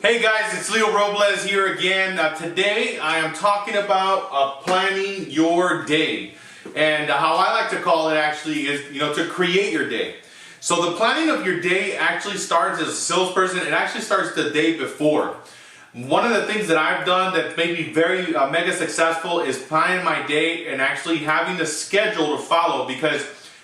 Hey guys, it's Robles here again. Today I am talking about planning your day. And how I like to call it actually is, to create your day. So the planning of your day actually starts as a salesperson. It actually starts the day before. One of the things that I've done that's made me very mega successful is planning my day and actually having a schedule to follow. Because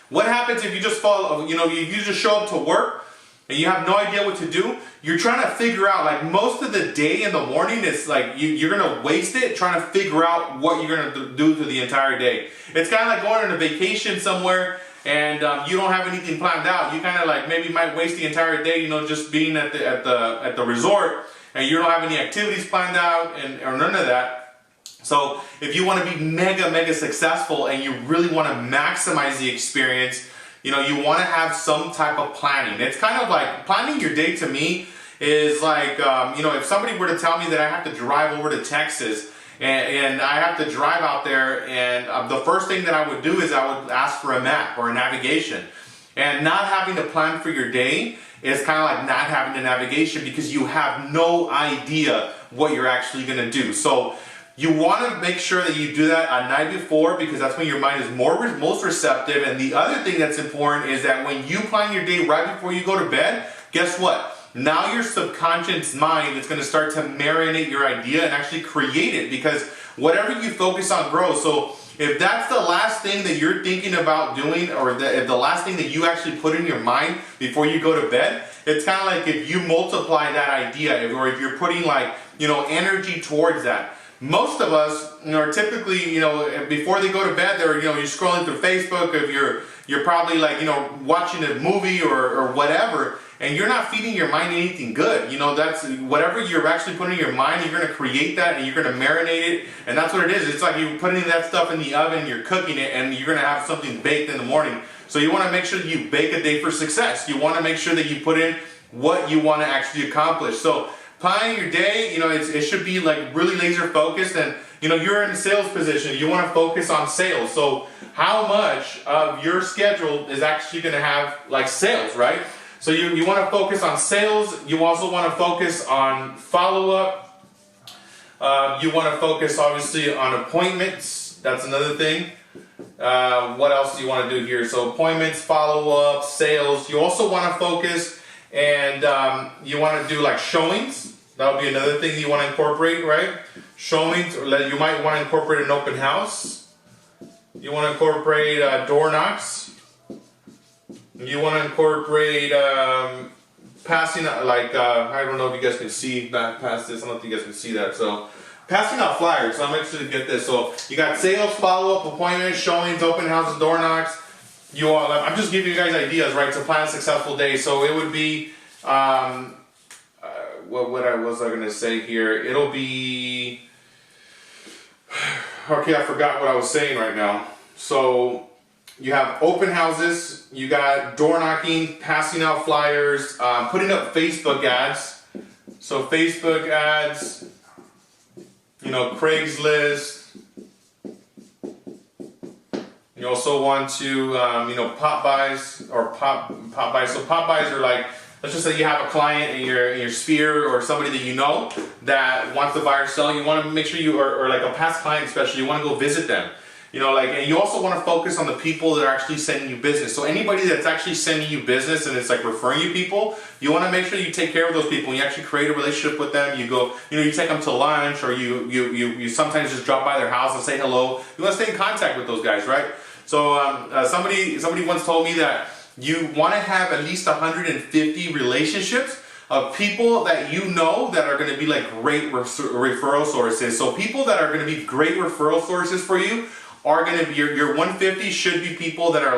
what happens if you just follow, you just show up to work and you have no idea what to do? You're trying to figure out, like, most of the day in the morning, it's like you're going to waste it trying to figure out what you're going to do through the entire day. It's kind of like going on a vacation somewhere and you don't have anything planned out. You kind of like maybe might waste the entire day, just being at the resort, and you don't have any activities planned out or none of that. So if you want to be mega successful and you really want to maximize the experience, you want to have some type of planning. It's kind of like planning your day to me is like, if somebody were to tell me that I have to drive over to Texas and I have to drive out there, and the first thing that I would do is I would ask for a map or a navigation. And not having to plan for your day is kind of like not having a navigation, because you have no idea what you're actually going to do. So you want to make sure that you do that a night before, because that's when your mind is most receptive. And the other thing that's important is that when you plan your day right before you go to bed, guess what? Now your subconscious mind is going to start to marinate your idea and actually create it, because whatever you focus on grows. So if that's the last thing that you're thinking about doing, or if the last thing that you actually put in your mind before you go to bed, it's kind of like if you multiply that idea, or if you're putting energy towards that. Most of us are typically, before they go to bed, they're, you're scrolling through Facebook, if you're probably watching a movie or whatever, and you're not feeding your mind anything good. That's whatever you're actually putting in your mind, you're going to create that and you're going to marinate it, and that's what it is. It's like you're putting that stuff in the oven, you're cooking it, and you're going to have something baked in the morning. So you want to make sure that you bake a day for success. You want to make sure that you put in what you want to actually accomplish. So planning your day, it should be like really laser focused, and you're in a sales position, you want to focus on sales. So how much of your schedule is actually going to have sales, right? So you want to focus on sales. You also want to focus on follow-up. You want to focus obviously on appointments. That's another thing. What else do you want to do here? So appointments, follow-up, sales. You also want to focus, and you want to do showings. That would be another thing you want to incorporate, right? Showings. You might want to incorporate an open house. You want to incorporate door knocks. You want to incorporate passing out, I don't know if you guys can see that past this. I don't think you guys can see that. So passing out flyers. So I'm actually get this. So you got sales, follow-up, appointments, showings, open houses, door knocks. I'm just giving you guys ideas, right, to plan a successful day. So it would be, what was I going to say here? It'll be, okay, I forgot what I was saying right now. So you have open houses, you got door knocking, passing out flyers, putting up Facebook ads. So Facebook ads, Craigslist. You also want to, pop buys or pop buys. So pop buys are let's just say you have a client in your sphere, or somebody that you know that wants to buy or sell. You want to make sure or a past client especially, you want to go visit them. And you also want to focus on the people that are actually sending you business. So anybody that's actually sending you business and it's referring you people, you want to make sure you take care of those people. You actually create a relationship with them. You go, you take them to lunch, or you sometimes just drop by their house and say hello. You want to stay in contact with those guys, right? So somebody once told me that you want to have at least 150 relationships of people that that are going to be great referral sources. So people that are going to be great referral sources for you are going to be, your 150 should be people that are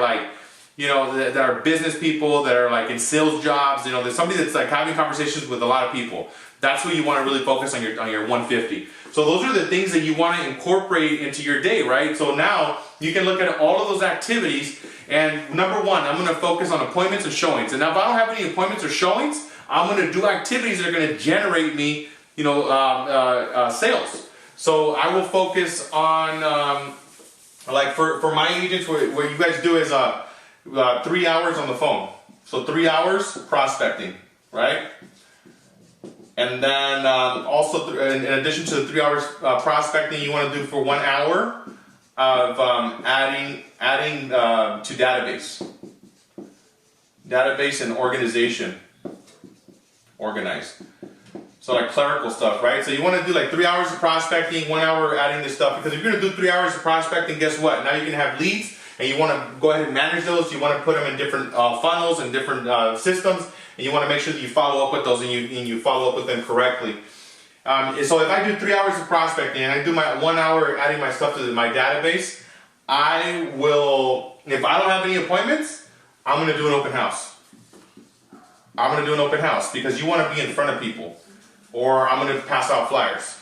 that are business people, that are in sales jobs. There's somebody that's having conversations with a lot of people. That's what you want to really focus on your 150. So those are the things that you want to incorporate into your day, right? So now you can look at all of those activities, and number one, I'm going to focus on appointments and showings. And now if I don't have any appointments or showings, I'm going to do activities that are going to generate me, sales. So I will focus on, for my agents, what you guys do is 3 hours on the phone. So 3 hours prospecting, right? And then also, in addition to the 3 hours prospecting, you want to do for 1 hour of adding to database and organization, organized. So like clerical stuff, right? So you want to do like 3 hours of prospecting, 1 hour adding this stuff, because if you're going to do 3 hours of prospecting, guess what? Now you can have leads, and you want to go ahead and manage those. You want to put them in different funnels and different systems, and you want to make sure that you follow up with those and you follow up with them correctly. So if I do 3 hours of prospecting and I do my 1 hour adding my stuff to my database, I will, if I don't have any appointments, I'm going to do an open house. I'm going to do an open house because you want to be in front of people. Or I'm going to pass out flyers.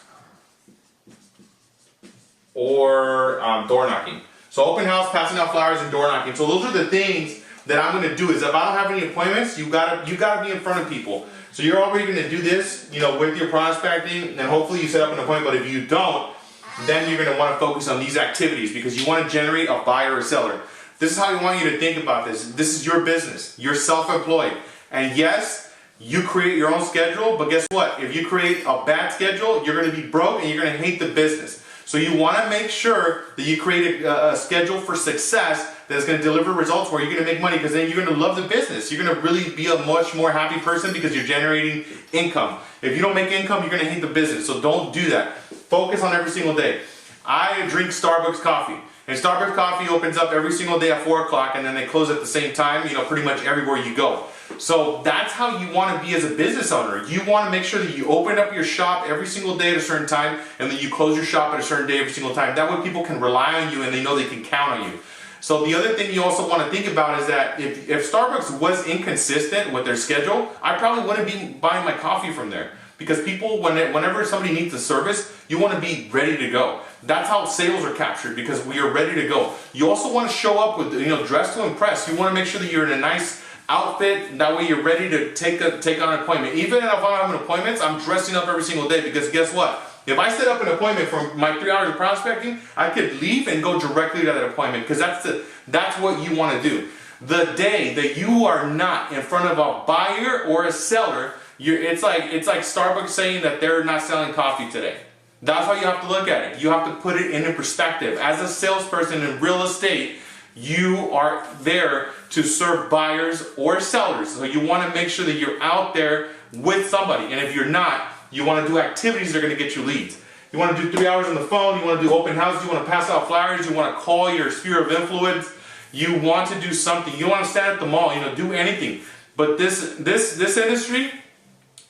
Or door knocking. So open house, passing out flyers, and door knocking. So those are the things that I'm going to do. Is if I don't have any appointments, you gotta be in front of people. So you're already going to do this, with your prospecting, and hopefully you set up an appointment. But if you don't, then you're going to want to focus on these activities because you want to generate a buyer or seller. This is how we want you to think about this. This is your business. You're self-employed, and yes, you create your own schedule, but guess what? If you create a bad schedule, you're going to be broke and you're going to hate the business. So you want to make sure that you create a schedule for success that's going to deliver results where you're going to make money, because then you're going to love the business. You're going to really be a much more happy person because you're generating income. If you don't make income, you're going to hate the business. So don't do that. Focus on every single day. I drink Starbucks coffee. And Starbucks coffee opens up every single day at 4 o'clock, and then they close at the same time, pretty much everywhere you go. So that's how you want to be as a business owner. You want to make sure that you open up your shop every single day at a certain time, and then you close your shop at a certain day every single time. That way people can rely on you and they know they can count on you. So the other thing you also want to think about is that if Starbucks was inconsistent with their schedule, I probably wouldn't be buying my coffee from there. Because people, whenever somebody needs a service, you want to be ready to go. That's how sales are captured, because we are ready to go. You also want to show up with, dress to impress. You want to make sure that you're in a nice outfit. That way you're ready to take on an appointment. Even if I'm having appointments, I'm dressing up every single day, because guess what? If I set up an appointment for my 3 hours of prospecting, I could leave and go directly to that appointment, because that's what you want to do. The day that you are not in front of a buyer or a seller, it's like Starbucks saying that they're not selling coffee today. That's how you have to look at it. You have to put it into perspective. As a salesperson in real estate, you are there to serve buyers or sellers. So you want to make sure that you're out there with somebody. And if you're not, you want to do activities that are going to get you leads. You want to do 3 hours on the phone. You want to do open houses. You want to pass out flyers. You want to call your sphere of influence. You want to do something. You want to stand at the mall. Do anything. But this industry,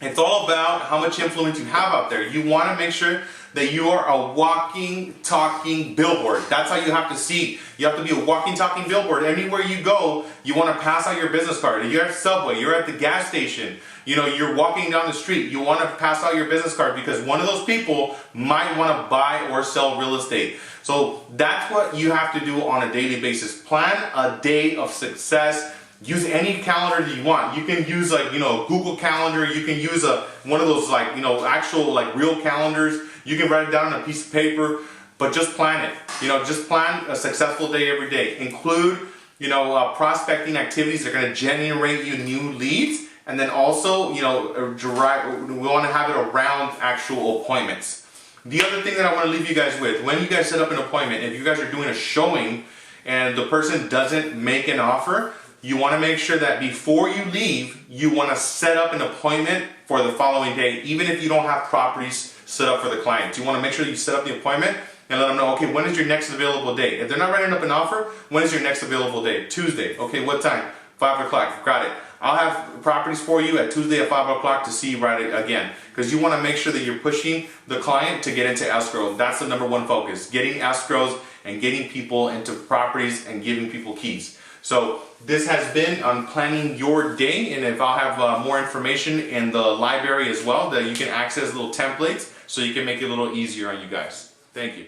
it's all about how much influence you have out there. You want to make sure that you are a walking, talking billboard. That's how you have to see. You have to be a walking, talking billboard. Anywhere you go, you want to pass out your business card. If you're at Subway, you're at the gas station, you're walking down the street, you want to pass out your business card, because one of those people might want to buy or sell real estate. So that's what you have to do on a daily basis. Plan a day of success. Use any calendar that you want. You can use Google Calendar. You can use one of those actual real calendars. You can write it down on a piece of paper, but just plan it. Just plan a successful day every day. Include prospecting activities that are going to generate you new leads, and then also we want to have it around actual appointments. The other thing that I want to leave you guys with, when you guys set up an appointment, if you guys are doing a showing and the person doesn't make an offer, you want to make sure that before you leave, you want to set up an appointment for the following day, even if you don't have properties set up for the client. You want to make sure that you set up the appointment and let them know, okay, when is your next available date? If they're not writing up an offer, when is your next available date? Tuesday. Okay, what time? 5 o'clock. Got it. I'll have properties for you at Tuesday at 5 o'clock to see right again. Because you want to make sure that you're pushing the client to get into escrow. That's the #1 focus. Getting escrows and getting people into properties and giving people keys. So this has been on planning your day, and if I'll have more information in the library as well, that you can access little templates so you can make it a little easier on you guys. Thank you.